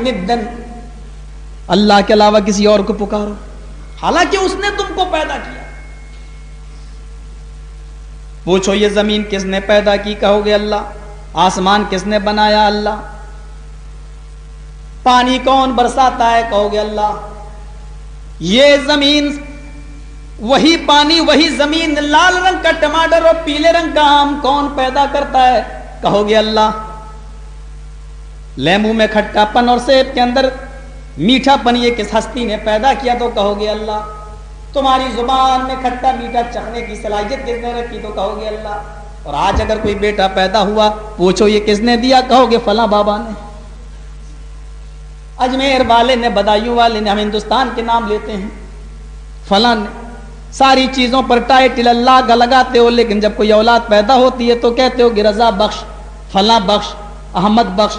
نِدًّا، اللہ کے علاوہ کسی اور کو پکارو حالانکہ اس نے تم کو پیدا کیا. پوچھو یہ زمین کس نے پیدا کی، کہو گے اللہ. آسمان کس نے بنایا، اللہ. پانی کون برساتا ہے، کہو گے اللہ. یہ زمین، وہی پانی، وہی زمین، لال رنگ کا ٹماٹر اور پیلے رنگ کا آم کون پیدا کرتا ہے، کہو گے اللہ. لیمو میں کھٹا پن اور سیب کے اندر میٹھا پن یہ کس ہستی نے پیدا کیا، تو کہو گے اللہ. تمہاری زبان میں کھٹا میٹھا چکھنے کی صلاحیت کس نے رکھی، تو کہو گے اللہ. اور آج اگر کوئی بیٹا پیدا ہوا، پوچھو یہ کس نے دیا، کہو گے فلاں بابا نے، اجمیر والے نے، بدایوں والے نے. ہم ہندوستان کے نام لیتے ہیں، فلاں نے. ساری چیزوں پر ٹائٹل اللہ کا لگاتے ہو، لیکن جب کوئی اولاد پیدا ہوتی ہے تو کہتے ہو کہ رضا بخش، فلاں بخش، احمد بخش،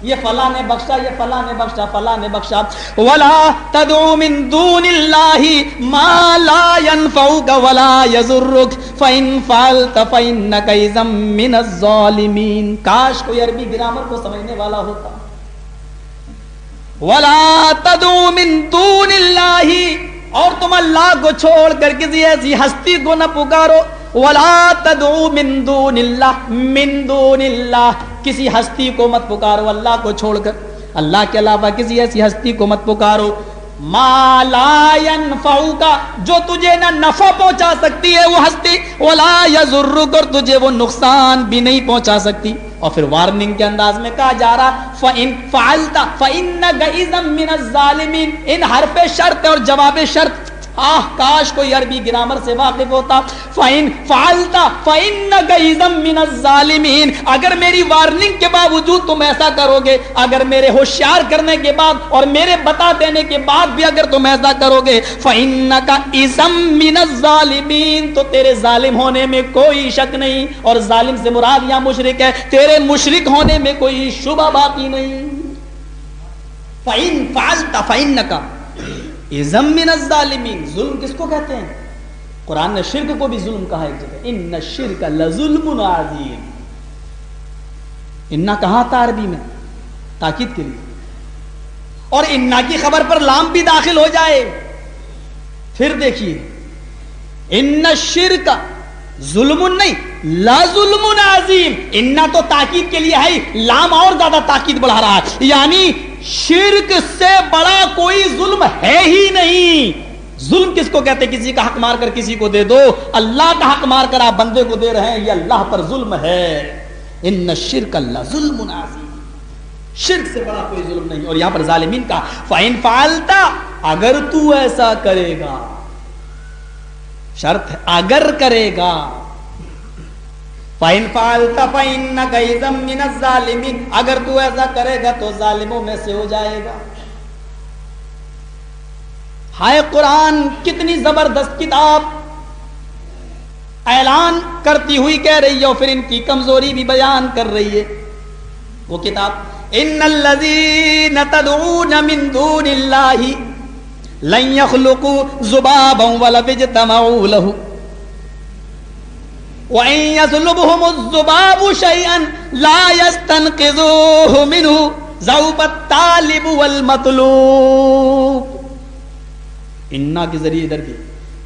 یہ فلاں نے بخشا، یہ فلاں نے بخشا، فلاں نے بخشا. وَلَا تَدْعُ مِن دُونِ اللَّهِ مَا لَا يَنفَعُكَ وَلَا يَضُرُّكَ فَإِن فَعَلْتَ فَإِنَّكَ إِذًا مِّنَ الظَّالِمِينَ. کاش کوئی عربی گرامر کو سمجھنے والا ہوتا. وَلَا تَدْعُ مِن دُونِ اللَّهِ، اور تم اللہ کو چھوڑ کر کسی ایسی ہستی کو نہ پکارو. وَلَا تَدْعُ مِن دُونِ اللَّهِ، مِن دُونِ اللَّهِ، کسی ہستی کو مت پکارو اللہ کو چھوڑ کر. اللہ کے علاوہ کسی ایسی ہستی کو مت پکارو. ما لا ينفعک، جو تجھے نہ نفع پہنچا سکتی ہے وہ ہستی، ولا یضرک، اور تجھے وہ نقصان بھی نہیں پہنچا سکتی. اور پھر وارننگ کے انداز میں کہا جا رہا فَإِن فَعَلْتَ فَإِنَّكَ إِذًا مِّنَ الظَّالِمِينَ. ان حرف شرط اور جواب شرط، کاش کوئی عربی گرامر سے واقف ہوتا. فَإِن فَعَلْتَ فَإِنَّكَ إِذًا مِّنَ الظَّالِمِينَ، اگر میری وارننگ کے باوجود تم ایسا کرو گے، اگر میرے ہوشیار کرنے کے بعد اور میرے بتا دینے کے بعد بھی اگر تم ایسا کرو گے، فَإِنَّكَ إِذًا مِّنَ الظَّالِمِينَ، تو تیرے ظالم ہونے میں کوئی شک نہیں. اور ظالم سے مراد یہاں مشرک ہے، تیرے مشرک ہونے میں کوئی شبہ باقی نہیں. فَإِن فَعَلْتَ فَإِنَّكَ اِذًا مِّنَ الظَّالِمِينَ. ظلم کس کو کہتے ہیں؟ قرآن نے شرک کو بھی ظلم کہا ایک جگہ، اِنَّ الشِّرْكَ لَظُلْمٌ عَظِيمٌ. اِنَّا کہاں تھا عربی میں؟ تاکید کے لیے. اور اِنَّا کی خبر پر لام بھی داخل ہو جائے، پھر دیکھیے اِنَّ الشِّرْكَ ظلم نہیں، لَظُلْمٌ عَظِيمٌ. اِنَّا تو تاکید کے لیے ہے، لام اور زیادہ تاکید بڑھا رہا ہے، یعنی شرک سے بڑا کوئی ظلم ہے ہی نہیں. ظلم کس کو کہتے؟ کسی کا حق مار کر کسی کو دے دو. اللہ کا حق مار کر آپ بندے کو دے رہے ہیں، یہ اللہ پر ظلم ہے. ان الشرک لظلم عظیم، شرک سے بڑا کوئی ظلم نہیں. اور یہاں پر ظالمین کا فَإِن فَعَلْتَ، اگر تو ایسا کرے گا، شرط ہے اگر کرے گا. فَإِن فَعَلْتَ فَإِنَّكَ إِذًا مِّنَ الظَّالِمِينَ، اگر تو ایسا کرے گا تو ظالموں میں سے ہو جائے گا. ہائے قرآن کتنی زبردست کتاب، اعلان کرتی ہوئی کہہ رہی ہے اور پھر ان کی کمزوری بھی بیان کر رہی ہے. وہ کتاب ان الذین تدعون من دون اللہ لن يخلقوا ذبابا ولو اجتمعوا له وَإِن يَسْلُبْهُمُ الذُّبَابُ شَيْئًا لَا يَسْتَنْقِذُوهُ مِنْهُ ضَعُفَ الطَّالِبُ وَالْمَطْلُوبُ. اِنَّا کے ذریعے ادھر بھی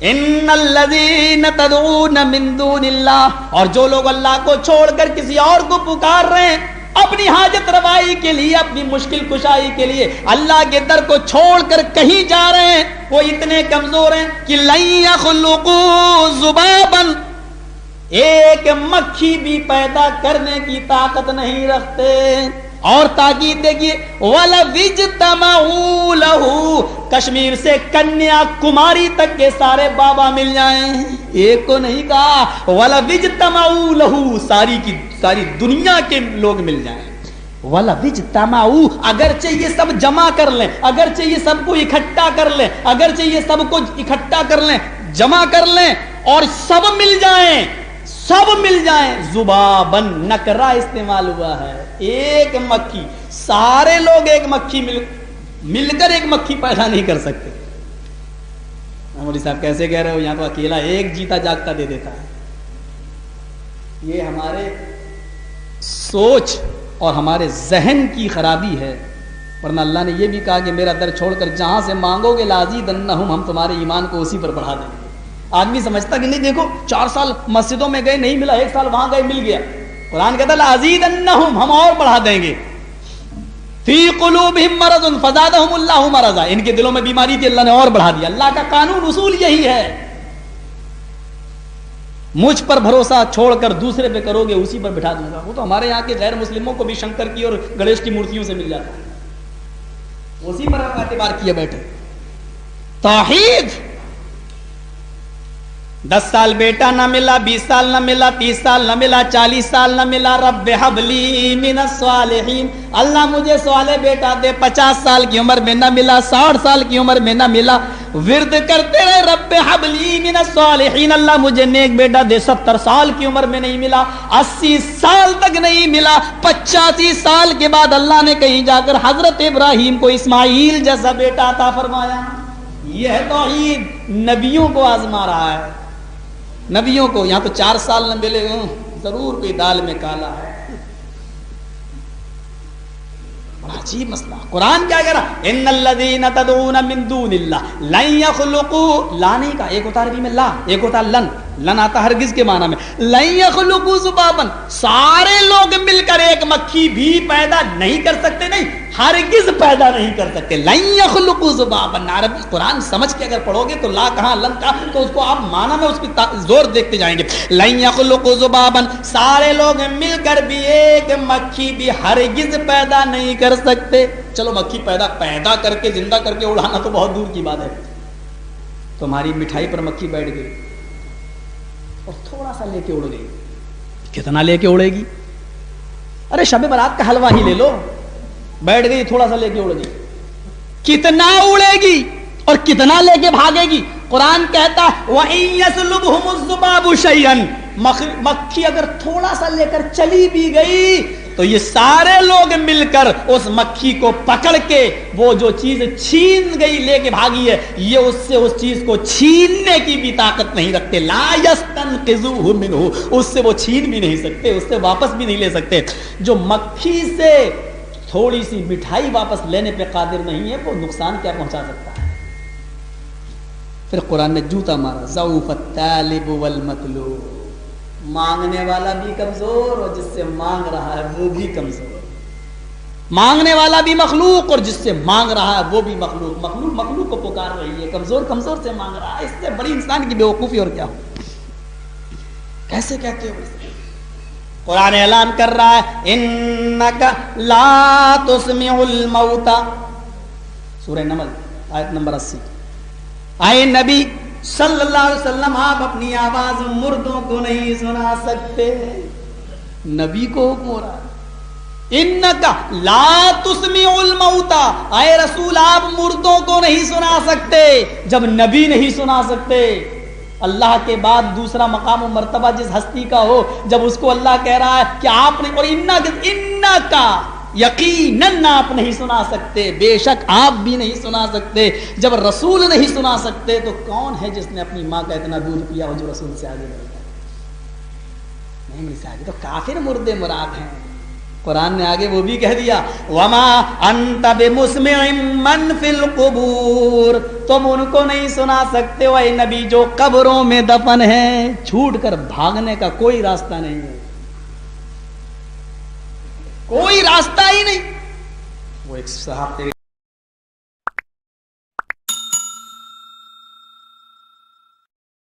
اِنَّ الَّذِينَ تَدْعُونَ مِن دُونِ اللَّهِ، اور جو لوگ اللہ کو چھوڑ کر کسی اور کو پکار رہے ہیں اپنی حاجت روائی کے لیے، اپنی مشکل کشائی کے لیے، اللہ کے در کو چھوڑ کر کہیں جا رہے ہیں، وہ اتنے کمزور ہیں کہ لَن يَخْلُقُوا ذُبَابًا، ایک مکھی بھی پیدا کرنے کی طاقت نہیں رکھتے. اور تاکید دیکھیے وَلَوِ اجْتَمَعُوا لَهُ، کشمیر سے کنیا کماری تک کے سارے بابا مل جائیں، ایک کو نہیں کہا، وَلَوِ اجْتَمَعُوا لَهُ، ساری دنیا کے لوگ مل جائیں. وَلَوِ اجْتَمَعُوا، اگرچہ یہ سب جمع کر لیں، اگرچہ یہ سب کو اکٹھا کر لیں، اگرچہ یہ سب کو اکٹھا کر لیں، جمع کر لیں اور سب مل جائیں، سب مل جائیں. ذبابن نکرہ استعمال ہوا ہے، ایک مکھی، سارے لوگ ایک مکھی مل کر ایک مکھی پیدا نہیں کر سکتے. مولوی صاحب کیسے کہہ رہے ہو، یہاں تو اکیلا ایک جیتا جاگتا دے دیتا ہے. یہ ہمارے سوچ اور ہمارے ذہن کی خرابی ہے. ورنہ اللہ نے یہ بھی کہا کہ میرا در چھوڑ کر جہاں سے مانگو گے لازیدنہم، ہم تمہارے ایمان کو اسی پر بڑھا دیں گے۔ آدمی سمجھتا کہ نہیں، دیکھو 4 سال مسجدوں میں گئے نہیں ملا، 1 سال وہاں گئے مل گیا۔ قرآن کہتا ہے لازیدنہم، ہم اور بڑھا دیں گے۔ فی قلوبہم مرض فزادہم اللہ مرضا، ان کے دلوں میں بیماری تھی، اللہ نے اور بڑھا دیا۔ اللہ کا قانون اصول یہی ہے، مجھ پر بھروسہ چھوڑ کر دوسرے پہ کرو گے اسی پر بٹھا دوں گا۔ وہ تو ہمارے یہاں کے غیر مسلموں کو بھی شنکر کی اور گنیش کی مورتیوں سے مل جاتا ہے، اسی پر آپ اعتبار کیے بیٹھے۔ توحید 10 سال بیٹا نہ ملا، 20 سال نہ ملا، 30 سال نہ ملا، 40 سال نہ ملا، رب حب لی من الصالحین، اللہ مجھے صالح بیٹا دے۔ 50 سال کی عمر میں نہ ملا، 60 سال کی عمر میں نہ ملا، ورد کرتے رہے رب حب لی من الصالحین، اللہ مجھے نیک بیٹا دے۔ 70 سال کی عمر میں نہیں ملا، 80 سال تک نہیں ملا، 85 سال کے بعد اللہ نے کہیں جا کر حضرت ابراہیم کو اسماعیل جیسا بیٹا عطا فرمایا۔ یہ ہے توحید، نبیوں کو آزما رہا ہے، نبیوں کو۔ یہاں تو 4 سال نہ ملے، ضرور کوئی دال میں کالا ہے۔ بڑا عجیب مسئلہ۔ قرآن کیا کہہ رہا؟ ان الذین تدعون من دون اللہ لن یخلقوا، لا نہیں کہا، ایک ہوتا عربی میں لا، ایک ہوتا لن، لن آتا ہرگز کے معنی میں۔ لن یخلقوا ذبابا، سارے لوگ مل کر ایک مکھی بھی پیدا نہیں کر سکتے، نہیں ہرگز پیدا نہیں کر سکتے۔ لن یخلقوا ذبابا، عربی قرآن سمجھ کے اگر پڑھو گے تو لا کہاں لن کہا، تو اس کو آپ معنی میں اس کی زور دیکھتے جائیں گے۔ لن یخلقوا ذبابا، سارے لوگ مل کر بھی ایک مکھی بھی ہرگز پیدا نہیں کر سکتے۔ چلو مکھی پیدا کر کے زندہ کر کے اڑانا تو بہت دور کی بات ہے۔ تمہاری مٹھائی پر مکھی بیٹھ گئی اور تھوڑا سا لے کے اڑ گئی، کتنا لے کے اڑے گی؟ ارے شب برات کا حلوہ ہی لے لو، بیٹھ گئی تھوڑا سا لے کے اڑ گئی، کتنا اڑے گی اور کتنا لے کے بھاگے گی؟ قرآن کہتا ہے وَإِن يَسْلُبْهُمُ الذُّبَابُ شَيْئًا، مکھی اگر تھوڑا سا لے کر چلی بھی گئی تو یہ سارے لوگ مل کر اس مکھی کو پکڑ کے وہ جو چیز چھین گئی لے کے بھاگی ہے، یہ اس سے اس چیز کو چھیننے کی بھی طاقت نہیں رکھتے۔ لا يستنقذوه منه، اس سے وہ چھین بھی نہیں سکتے، اس سے واپس بھی نہیں لے سکتے۔ جو مکھی سے تھوڑی سی مٹھائی واپس لینے پہ قادر نہیں ہے، وہ نقصان کیا پہنچا سکتا ہے؟ پھر قرآن نے جوتا مارا، ضعف الطالب والمطلوب، مانگنے والا بھی کمزور اور جس سے مانگ رہا ہے وہ بھی کمزور۔ مانگنے والا بھی مخلوق اور جس سے مانگ رہا ہے وہ بھی مخلوق۔ مخلوق مخلوق کو پکار رہی ہے، کمزور کمزور سے مانگ رہا ہے، اس سے بڑی انسان کی بیوقوفی اور کیا ہو؟ کیسے کہتے ہو؟ قرآن اعلان کر رہا ہے انک لا تسمع الموتى، سورہ نمل آیت نمبر 80۔ آئے نبی صلی اللہ علیہ وسلم، آپ اپنی آواز مردوں کو نہیں سنا سکتے۔ نبی کو حکم ہو رہا ہے انکا لا تسمع الموتى، اے رسول آپ مردوں کو نہیں سنا سکتے۔ جب نبی نہیں سنا سکتے، اللہ کے بعد دوسرا مقام و مرتبہ جس ہستی کا ہو، جب اس کو اللہ کہہ رہا ہے کہ آپ نے، اور انکا یقیناً آپ نہیں سنا سکتے، بے شک آپ بھی نہیں سنا سکتے۔ جب رسول نہیں سنا سکتے تو کون ہے جس نے اپنی ماں کا اتنا دودھ پیا ہو جو رسول سے آگے نہیں مل سے آگے؟ تو کافر مردے مراد ہیں۔ قرآن نے آگے وہ بھی کہہ دیا وما انت بمسمع من فی القبور، تم ان کو نہیں سنا سکتے ہو اے نبی جو قبروں میں دفن ہیں۔ چھوٹ کر بھاگنے کا کوئی راستہ نہیں ہے، کوئی راستہ ہی نہیں۔ وہ ایک صحابی